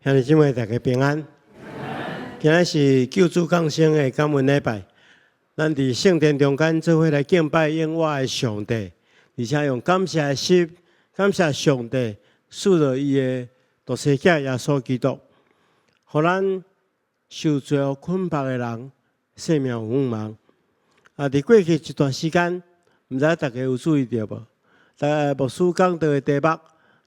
兄弟姊妹，大家平安。今仔是救主降生的感恩禮拜，咱佇聖殿中間做伙來敬拜永活的上帝，而且用感謝的心，感謝上帝賜了伊的獨生子耶穌基督，互咱受罪惡捆綁的人生命有盼望。佇過去一段時間，毋知大家有注意到無？牧師講到的題目，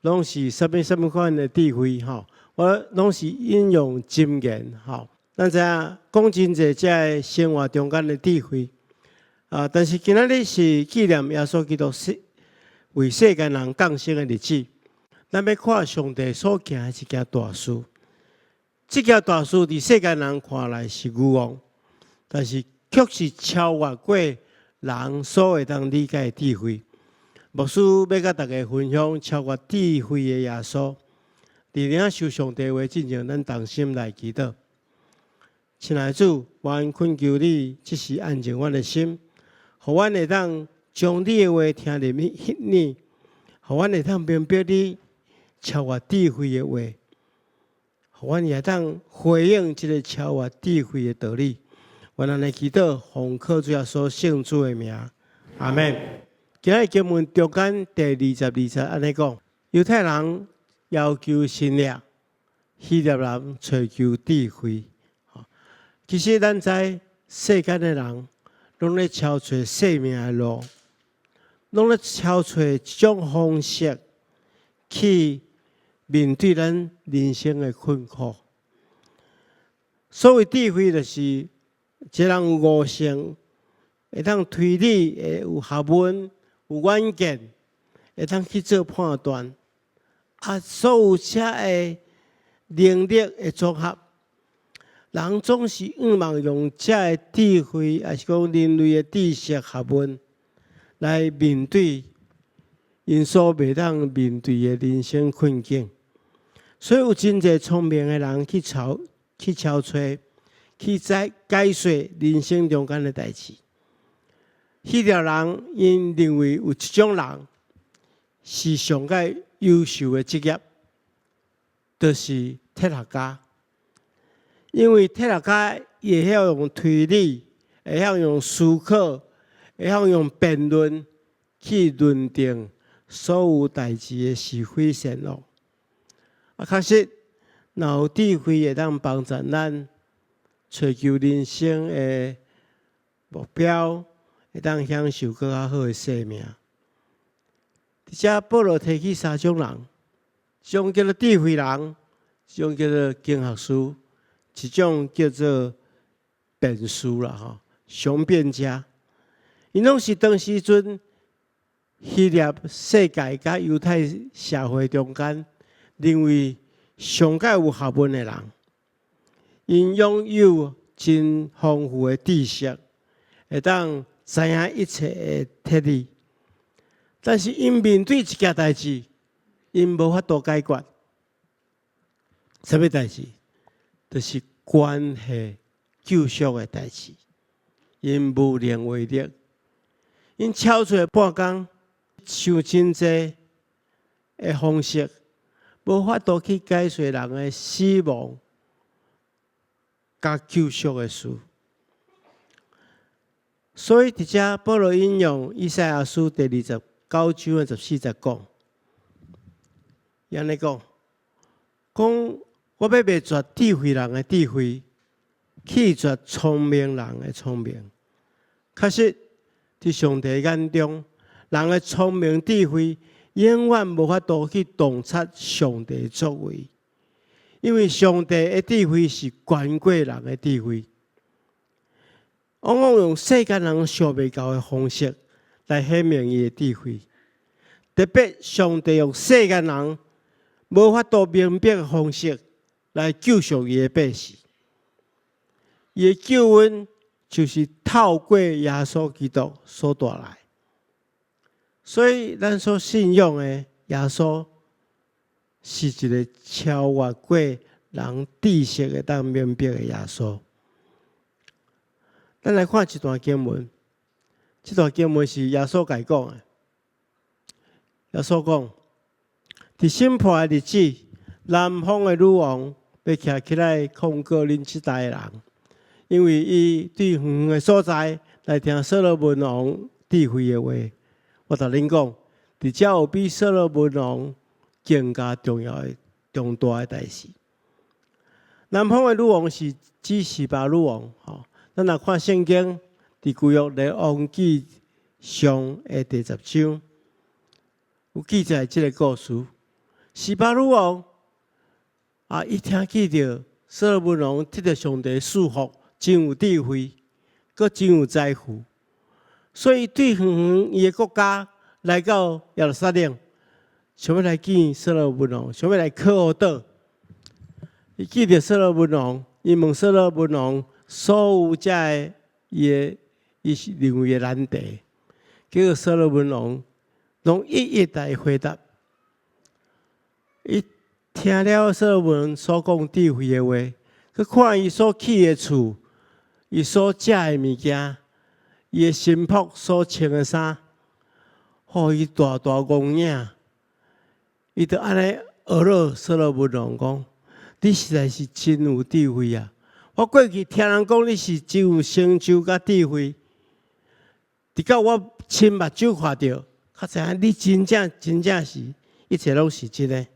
攏是什麼款的智慧吼？我攏是引用箴言吼。咱知影講真濟這生活中間的智慧但是今仔日是紀念耶穌基督為世間人降生的日子，咱要看上帝所行的一件大事。這件大事佇世間人看來是愚妄，但是卻是超越過人所會當理解的智慧。牧師要甲大家分享超越智慧的耶穌。佇領受上帝話之前，咱同心來祈禱。親愛的主，願懇求你即時安靜阮的心，互阮會當將你的話聽入耳，互阮會當明白你超越智慧的話，互阮會當回應這個超越智慧的道理。願咱來祈禱，奉靠主耶穌聖主的名，阿門。今日經文中間第20節安尼講，猶太人要求神力，希臘人追求智慧。其實咱知世間的人，攏咧超找生命的路，攏咧超找一種方式去面對咱人生的困苦。所謂智慧，就是一個人有悟性，會當推理，會有學問，有遠見，會當去做判斷。所有這個能力的綜合，人總是渴望用這個智慧，還是講人類的知識學問，來面對因所袂當面對的人生困境。所以有真濟聰明的人去找、去解說人生中間的代志。希臘人因認為有一種人是上界優秀的職業，就是哲學家。因為哲學家會曉用推理，會曉用思考，會曉用辯論去論定所有代志的是非善惡。確實，若有智慧會當幫助咱追求人生的目標，會當享受更較好的生命。這保羅提起3種人，一種叫做智慧人，一種叫做經學師，一種叫做辯士啦，雄辯家。因攏是當時陣希臘世界甲猶太社會中間認為上界有學問的人，因擁有真豐富的知識，會當知影一切的哲理。但是因面對一件代志，因無法度解決。什麼代志？就是關係救贖的代志。因無能為力，因超出半工，想真濟的方式，無法度去解說人的死亡甲救贖的事。所以，佇遮保羅引用以賽亞書第29章14節講，伊安尼講，我要滅絕智慧人的智慧，棄絕聰明人的聰明。確實，佇上帝眼中，人的聰明智慧永遠無法度去洞察上帝的作為，因為上帝的智慧是權過人的智慧。往往用世間人想袂到的方式來顯明伊的智慧，特別上帝用世間人無法度明白的方式來救贖伊的百姓。伊的救恩就是透過耶穌基督所帶來，所以咱所信仰的耶穌是一個超越過人知識會當明白的耶穌。咱來看一段經文，這段經文是耶穌家講的。耶穌講，佇審判的日子，南方的女王要徛起來控告恁即代人，因為伊對遠遠的所在來聽所羅門王智慧的話。我甲恁講，佇遮有比所羅門王更加重要的重大的代志。南方的女王是指示巴女王，吼，咱若看聖經，佇舊約列王紀上的第10章，有記載即個故事。示巴女王伊聽見到所羅門王得到上帝賜福，真有智慧，閣真有財富，所以對遠遠伊的國家來到耶路撒冷，想要來見所羅門王，想要來考倒。伊記着所羅門王，伊問所羅門王所有遮個伊認為的難題，結果所羅門王攏一一來回答。伊聽了所羅門所講智慧的話，佮看伊所起的厝，伊所食的物件，伊的新僕所穿的衫，互伊大大戇影。伊就安尼學了所羅門王講。你實在是真有智慧啊！我過去聽人講你是真有成就甲智慧，直到我親目睭看到，較知影你真正是一切攏是真的。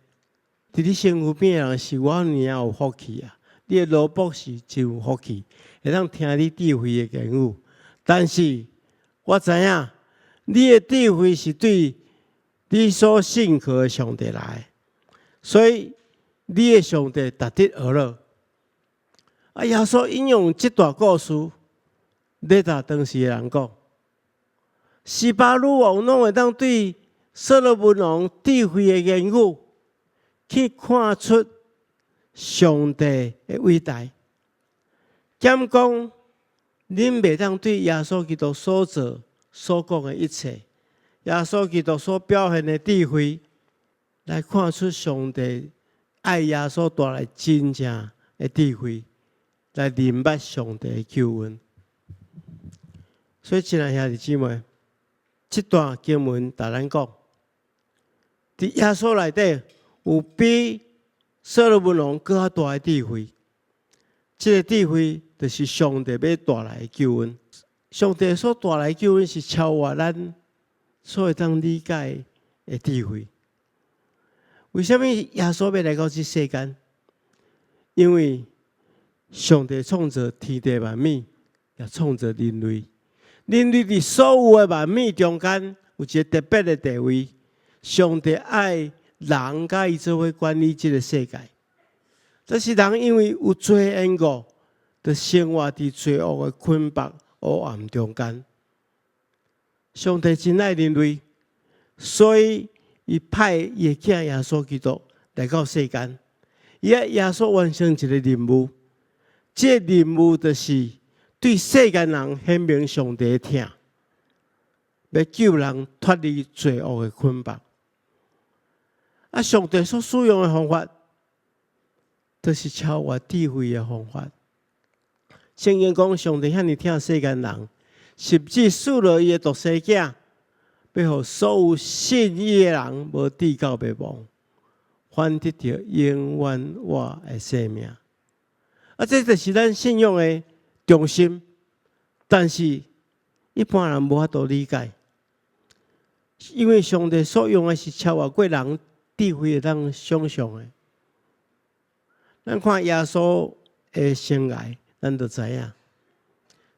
佇你身軀邊的人是我爾有福氣啊！你的奴僕是真有福氣，會當聽你智慧的言語。但是我知影你的智慧是對你所信靠的上帝來，所以。你的上帝值得學了。耶穌引用這段故事，咧甲當時的人講，示巴女王攏會當對所羅門王智慧的言語，去看出上帝的偉大。減講，恁袂當對耶穌基督所做所講的一切，耶穌基督所表現的智慧，來看出上帝。愛耶穌帶來真正的智慧，來明白上帝的救恩。所以，親愛兄弟姊妹，這段經文甲咱講，佇耶穌內底有比所羅門王更大的智慧。這個智慧就是上帝要帶來的救恩。上帝所帶來的救恩是超越咱所會當理解的智慧。為什麼耶穌要來到這世間？因為上帝創造天地萬物，也創造人類。人類在所有的萬物中間有一個特別的地位。上帝愛人甲伊做伙管理這個世界。這是人因為有罪的緣故，就生活在罪惡的捆綁黑暗中間。上帝真愛人類，所以。伊派伊的囝耶穌基督來到世間，伊要耶穌完成一個任務，這個任務就是對世間人顯明上帝的疼，要救人脫離罪惡的捆綁。上帝所使用的方法，就是超越智慧的方法。聖經講，上帝遐爾疼世間人，甚至賜了伊的獨生囝。要互所有信伊的人無至到滅亡，反得到永遠活的生命。這就是咱信仰的中心。但是一般人無法度理解，因為上帝所用的是超越過人智慧會當想象的。咱看耶穌的生涯，咱就知影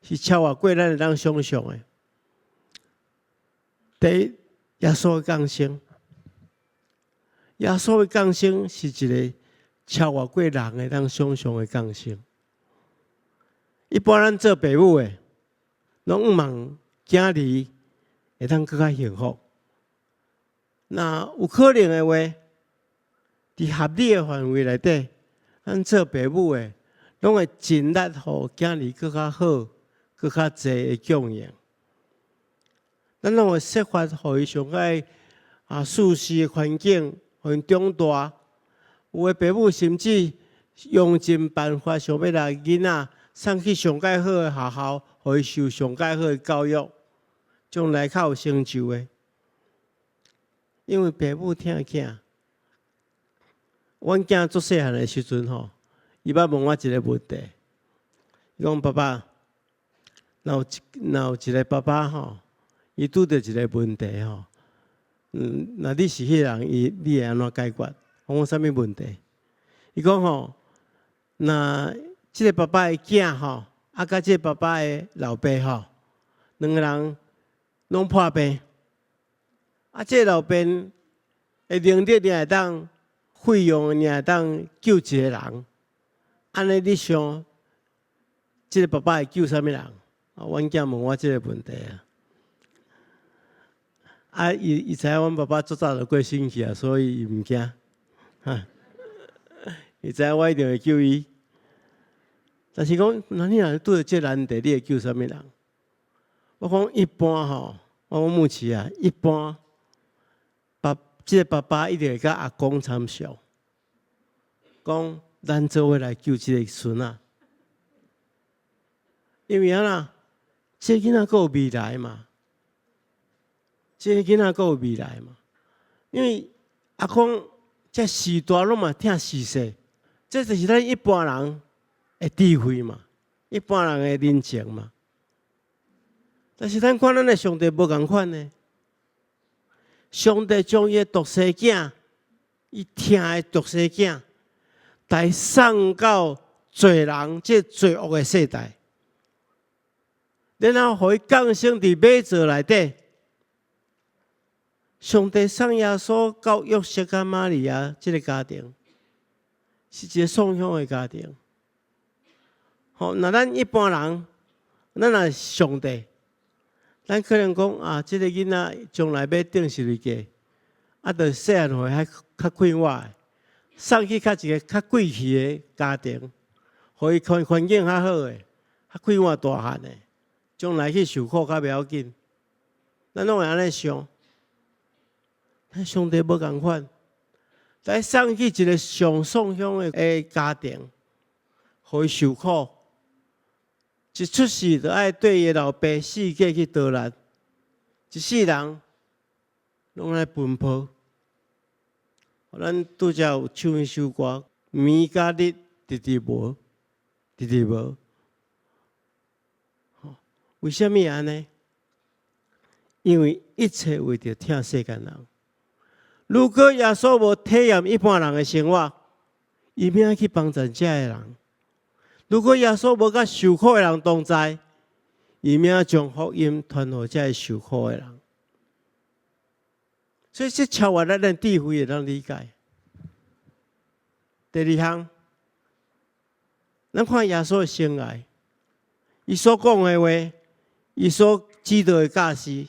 是超越過咱會當想象的。第一，耶穌的降生，耶穌的降生是一個超越過人會當想象的降生。一般咱做父母的，攏毋望囝兒會當更較幸福。那有可能的話，佇合理的範圍內底，咱做父母的，攏會盡力互囝兒更較好、更較濟的供養。咱攏會設法，互伊上個舒適的環境，互因長大。有的父母甚至用盡辦法，想要來囡仔送去上個好的學校，互伊受上個好的教育，將來較有成就的。因為父母疼囝，阮囝做細漢的時陣吼，伊捌問我一個問題，伊講爸爸，若有一個爸爸吼，伊拄着一個問題吼，若你是迄個人，你會安怎解決？我講啥物問題？伊講吼，若即個爸爸的囝吼，甲即個爸爸的老爸吼，兩個人攏破病，即個老爸的能力你會當費用，你會當救一個人，安尼你想，即個爸爸會救啥物人？阮囝問我即個問題啊，伊知影阮爸爸足早就過身去啊，所以伊毋驚，伊知影我一定會救伊。但是講，那你若拄着即個難題，你會救啥物人？我講一般吼，我講牧師啊，一般即個爸爸一定會甲阿公參詳，講咱做伙來救即個孫仔，因為啊，即個囡仔閣有未來嘛，即個囡仔閣有未來嘛，因為阿公這時大攏嘛疼死世，這就是咱一般人的智慧嘛，一般人的人情嘛。但是咱看咱的上帝無共款呢，上帝將伊的獨生囝，伊疼的獨生囝，來送到罪人這罪惡的世代，然後予伊降生佇馬槽內底。上帝送耶穌到約瑟甲瑪利亞這個家庭，是一個送養的家庭。好，那咱一般人，咱若上帝，咱可能講啊，這個囡仔將來要頂十字架，就細漢會較快活的，送去一個較貴氣的家庭，予伊環境較好的，較快活大漢的，將來去受苦較袂要緊。咱攏會安尼想。咱上帝無共款，來送去一個上送養的家庭，予伊受苦，一出世就愛對伊老爸世界去倒力，一世人攏來奔波。咱拄則有唱一首歌，暝甲日直直無，直直無。為什麼安尼？因為一切為着疼世間人。如果耶穌無體驗一般人的生活，伊免去幫助這個人；如果耶穌無甲受苦的人同在，伊免將福音傳予這個受苦的人。所以，這超越咱的智慧會當理解。第二項，咱看耶穌的生涯，伊所講的話，伊所指導的教示，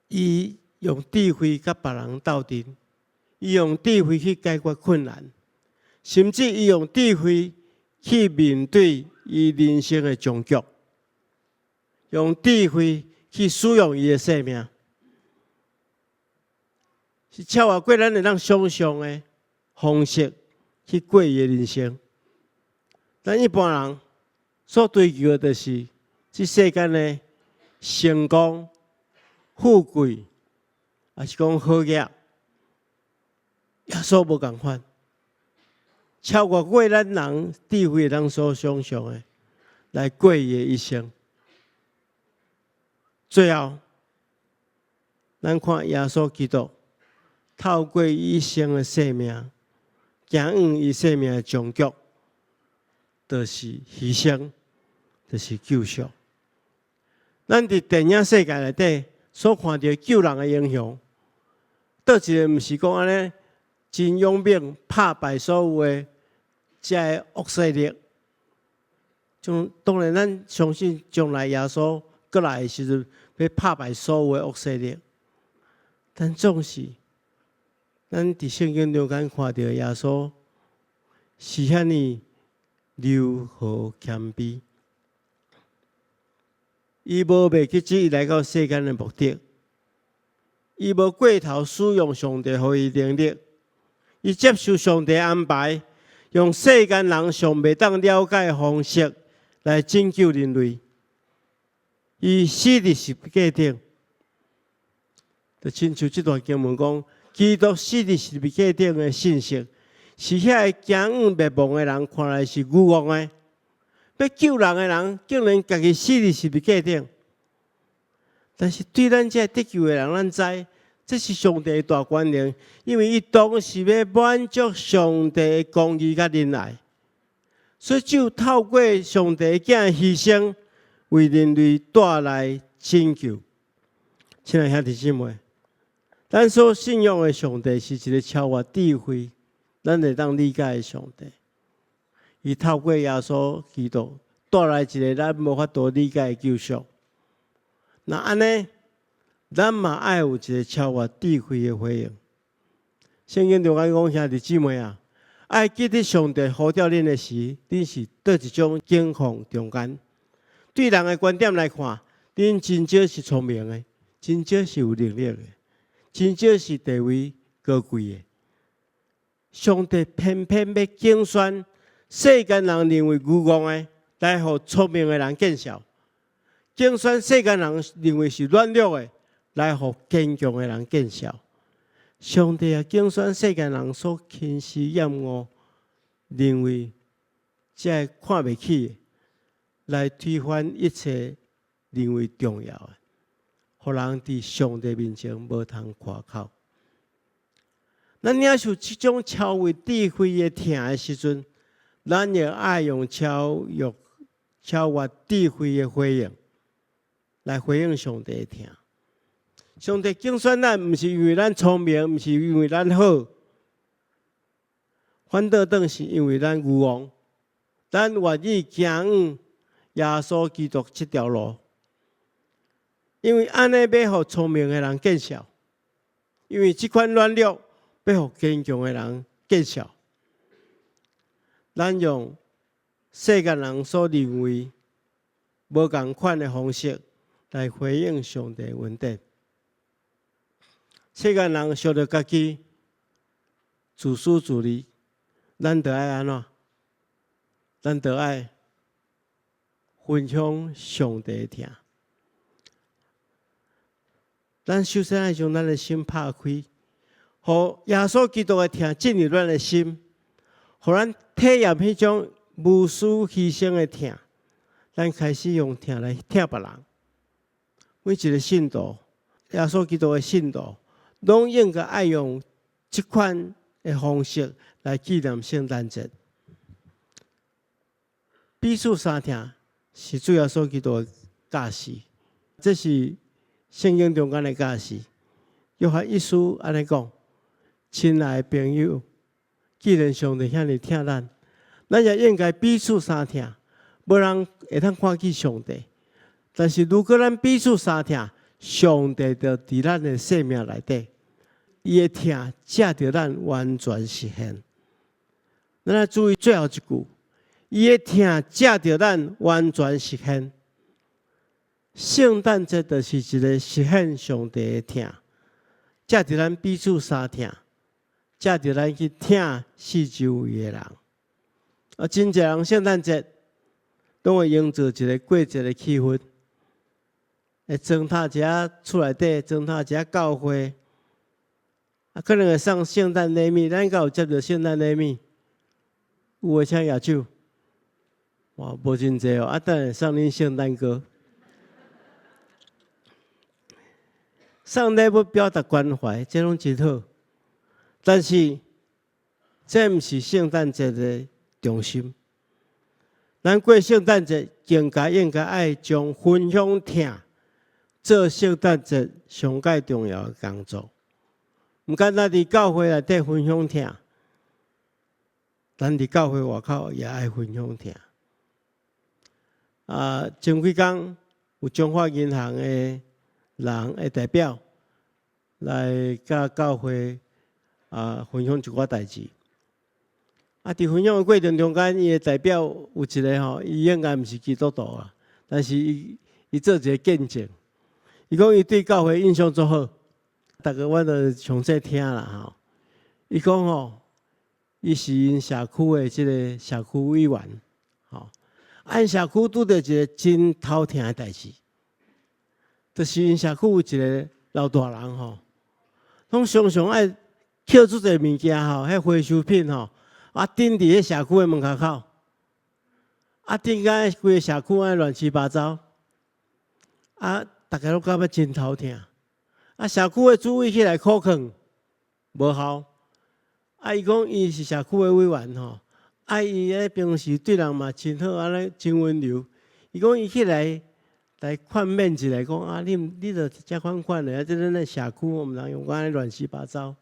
伊用智慧甲別人鬥陣，伊用智慧去解決困難，甚至伊用智慧去面對伊人生的終局，用智慧去使用伊的生命，是超越過咱會當想象的方式去過伊的人生。咱一般人所追求的，就是這世間的成功、富貴。也是講好業，耶穌無共款，超越過咱人智慧人所想象的，來過伊的一生。最後，咱看耶穌基督透過伊一生的生命，行往伊生命的終局，就是犧牲，就是救贖。咱佇電影世界內底所看到救人的英雄。倒一個毋是講安尼真勇猛，拍敗所有的這個惡勢力。當然，咱相信將來耶穌過來的時陣，要拍敗所有的惡勢力。但總是，咱佇聖經中間看到耶穌是遐尼柔和謙卑，伊無袂記起伊來到世間的目的。伊無過頭使用上帝予伊能力，伊接受上帝安排，用世間人上袂當了解的方式來拯救人類。伊死佇十字架頂，就親像這段經文講，基督死佇十字架頂的信息，是遐個行遠滅亡的人看來是愚妄的，要救人的人竟然家己死佇十字架頂。但是對咱這得救的人，咱知這是上帝的大權能，因為伊當是要滿足上帝的公義甲仁愛，所以只有透過上帝的囝犧牲，為人類帶來拯救。親愛兄弟姊妹，咱所信仰的上帝是一個超越智慧，咱會當理解的上帝。伊透過耶穌基督帶來一個咱無法度理解的救贖。那安尼，咱嘛愛有一個超越智慧的回應。聖經中講，兄弟姊妹啊，愛記得上帝呼召恁的時，恁是倒一種境況中間。對人的觀點來看，恁真少是聰明的，真少是有能力的，真少是地位高貴的。上帝偏偏要競選世間人認為愚妄的，來予聰明的人見笑。競選世間人認為是軟弱的，來予堅強的人見笑。上帝也競選世間人所輕視厭惡，認為這看不起的，來推翻一切認為重要的，予人佇上帝面前無通誇口。咱領受這種超越智慧的疼的時陣，咱也愛用超越智慧的回應。來回應上帝的疼。上帝競選咱，毋是因為咱聰明，毋是因為咱好，反倒當是因為咱愚妄。咱願意行遠耶穌基督這條路，因為安尼要予聰明的人見笑，因為這款軟弱要予堅強的人見笑。咱用世間人所認為無同款的方式，來回應上帝的恩典。世間人想着家己自私自利，咱得愛安怎？咱得愛分享上帝的疼。咱首先愛將咱的心拍開，互耶穌基督的疼進入咱的心，互咱體驗迄種無私犧牲的疼。咱開始用疼來疼別人。每一個信徒，耶穌基督的信徒，攏應該愛用這款的方式來紀念聖誕節。彼此相疼是主耶穌基督的教示，這是聖經中間的教示。約翰一書安尼講：親愛的朋友，既然上帝遐尼疼咱，咱也應該彼此相疼。無人會通看見上帝。但是如果咱彼此相疼，上帝就佇咱的生命內底，伊的疼藉着咱完全實現。咱來注意最後一句，伊的疼藉着咱完全實現。聖誕節就是一個實現上帝的疼，藉着咱彼此相疼，藉着咱去疼四周圍的人。真濟人聖誕節都會營造一個過節的氣氛。會裝塔一下厝內底，裝塔一下教會，可能會送聖誕禮物。咱敢有接到聖誕禮物？有誒，請舉手。哇，無真濟哦！等下送恁聖誕歌。送禮物表達關懷，這攏真好。但是，這毋是聖誕節的中心。咱過聖誕節，更應該愛將分享疼做聖誕節上界重要的工作。毋簡單佇教會內底分享疼，咱佇教會外口也愛分享疼。前幾天有中華銀行的人的代表來甲教會分享一寡代誌。佇分享的過程中間，伊的代表有一個吼，伊應該毋是基督徒啊，但是伊做一個見證。伊講伊對教會印象足好，逐個我都詳細聽啦吼。伊講吼，伊是因社區的即個社區委員，吼，按社區拄着一個真頭疼的代志，就是因社區有一個老大人吼，攏常常愛捡出一個物件吼，迄回收品吼，啊，頂佇迄社區的門口口，啊，頂間規個社區安亂七八糟，啊，大家都感覺真頭疼。啊，社區的主委起來苦勸，無效。啊，伊講伊是社區的委員吼，啊，伊咧平時對人嘛真好，安尼真溫柔。伊講伊起來勸勉一下，講啊，你著遮款的，啊，即咱咧社區，我毋通用安尼亂七八糟。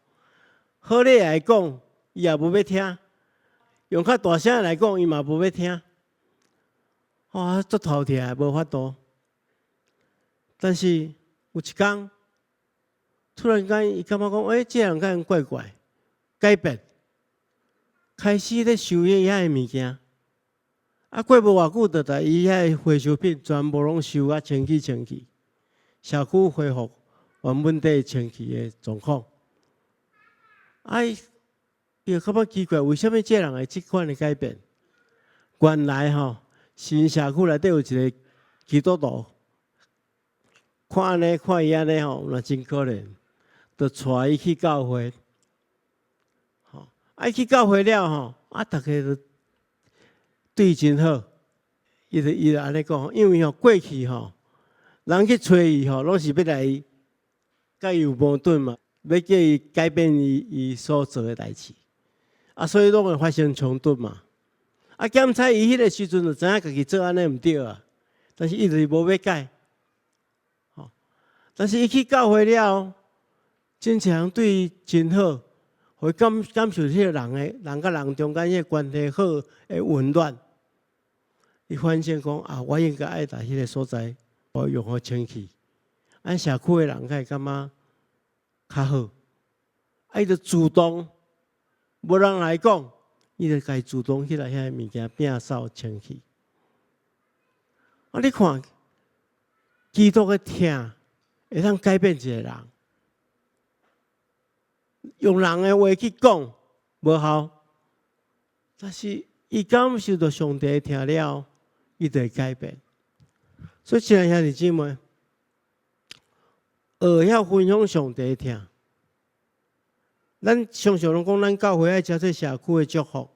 好咧來講，伊也無要聽；用較大聲來講，伊嘛無要聽。哇，足頭疼，無法度。但是有一天，突然間，伊感覺講，這人敢怪怪，改變，開始咧收伊遐個物件。啊，過無偌久，就把伊遐個回收品全部攏收啊，清去，社區恢復原本底清氣的狀況。啊，伊就感覺奇怪，為什麼這人會這款的改變？原來吼，新社區內底有一個基督徒，看安尼看伊安尼吼，那真可憐，就帶伊去教會。吼，啊，去教會了吼，啊，大家就對伊真好。伊就安尼講，因為吼過去吼，人去找伊吼，攏是要來甲伊有矛盾嘛，要叫伊改變伊所做的代志，啊，所以攏會發生衝突嘛。啊，檢查伊迄個時陣就知影家己做安尼毋對啊，但是伊就是無要改。吼，但是伊去教會了，真正對伊真好，會感受迄個人甲人中間迄個關係好的溫暖。伊發現講啊，我應該愛在迄個所在，我用好清氣，按社區的人會感覺較好。啊，伊就主動，無人來講，伊就家主動起來遐物件摒掃清氣。啊，你看，基督的疼會通改變一個人，用人的話去講無效，但是伊感受到上帝的疼了。伊就會改變，所以親愛兄弟姊妹，學曉分享上帝的疼。咱常常攏講，咱教會愛誠做社區的祝福，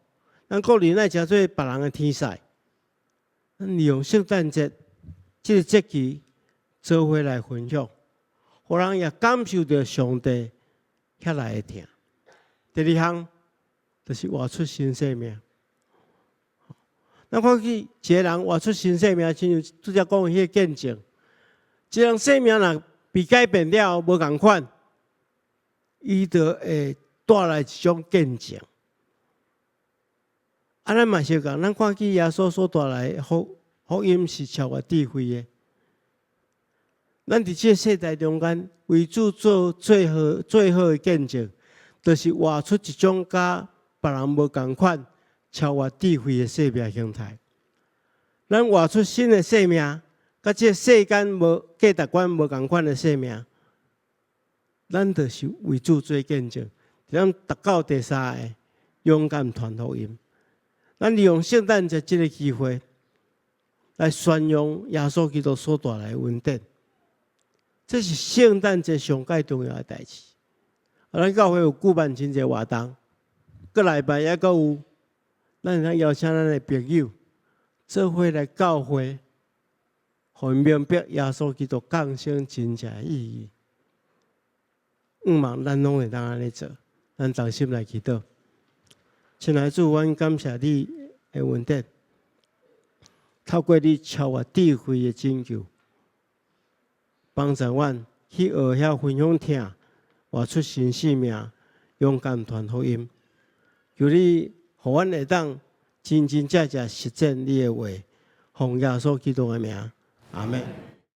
咱個人愛誠做別人的天使。咱利用聖誕節這個節期做伙來分享，互人也感受到上帝遐來的疼。第二項就是活出新生命。咱看去一個人活出新生命，親像拄則講迄個見證，一個人生命若被改變了，無共款，伊就會帶來一種見證。啊，咱嘛是講，咱看去耶穌所帶來福音是超越智慧的。咱佇這個世代中間，為主做最好的見證，就是活出一種甲別人無共款。超越智慧的生命形態，咱活出新的生命，甲這世間無價值觀無共款的生命，咱就是為主做見證。咱達到第三個，勇敢傳福音。咱利用聖誕節這個機會，來宣揚耶穌基督所帶來的恩典。這是聖誕節上介重要的代志。咱教會有舉辦真濟活動，個禮拜也閣有。咱會邀請咱的朋友做伙來教會，互因明白耶穌基督降生真正的意義。望咱攏會當安尼做，咱同心來祈禱。親愛的主，阮感謝你的恩典，透過你超越智慧的拯救，幫助阮去學曉分享疼，活出新生命，勇敢傳福音。求你。互阮會當真真正正實踐你的話，奉耶穌基督的名，阿門。